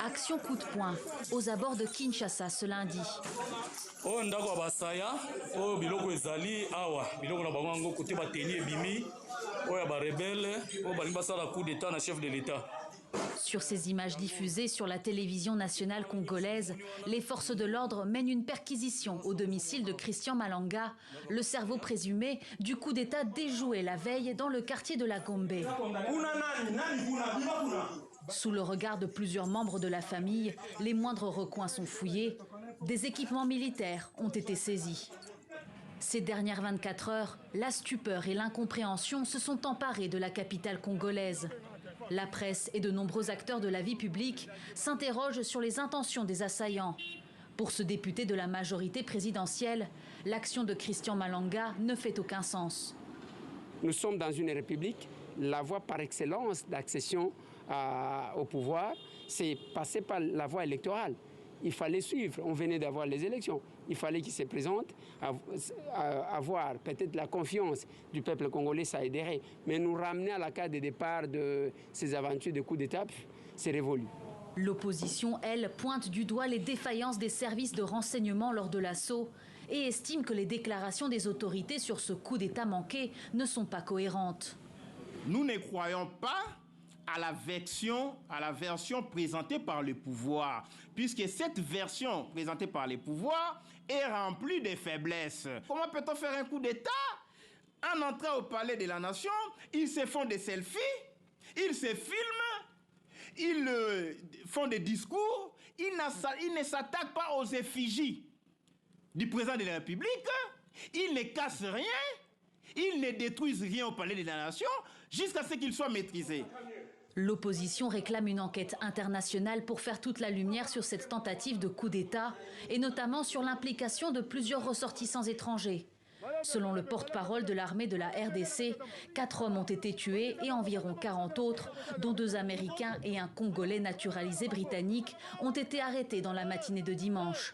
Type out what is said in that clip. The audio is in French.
Action coup de poing aux abords de Kinshasa ce lundi. Sur ces images diffusées sur la télévision nationale congolaise, les forces de l'ordre mènent une perquisition au domicile de Christian Malanga, le cerveau présumé du coup d'État déjoué la veille dans le quartier de la Gombe. Sous le regard de plusieurs membres de la famille, les moindres recoins sont fouillés. Des équipements militaires ont été saisis. Ces dernières 24 heures, la stupeur et l'incompréhension se sont emparées de la capitale congolaise. La presse et de nombreux acteurs de la vie publique s'interrogent sur les intentions des assaillants. Pour ce député de la majorité présidentielle, l'action de Christian Malanga ne fait aucun sens. Nous sommes dans une république. La voie par excellence d'accession au pouvoir, c'est passer par la voie électorale. Il fallait suivre, on venait d'avoir les élections. Il fallait qu'il se présente, avoir peut-être la confiance du peuple congolais, ça aiderait. Mais nous ramener à la case de départ de ces aventures de coup d'État, c'est révolu. L'opposition, elle, pointe du doigt les défaillances des services de renseignement lors de l'assaut et estime que les déclarations des autorités sur ce coup d'État manqué ne sont pas cohérentes. Nous ne croyons pas à la version présentée par le pouvoir, puisque cette version présentée par le pouvoir est remplie de faiblesses. Comment peut-on faire un coup d'État? En entrant au palais de la nation, ils se font des selfies, ils se filment, ils font des discours, ils ne s'attaquent pas aux effigies du président de la République, ils ne cassent rien, ils ne détruisent rien au palais de la nation jusqu'à ce qu'il soit maîtrisé. L'opposition réclame une enquête internationale pour faire toute la lumière sur cette tentative de coup d'État et notamment sur l'implication de plusieurs ressortissants étrangers. Selon le porte-parole de l'armée de la RDC, 4 hommes ont été tués et environ 40 autres, dont 2 Américains et un Congolais naturalisé britannique, ont été arrêtés dans la matinée de dimanche.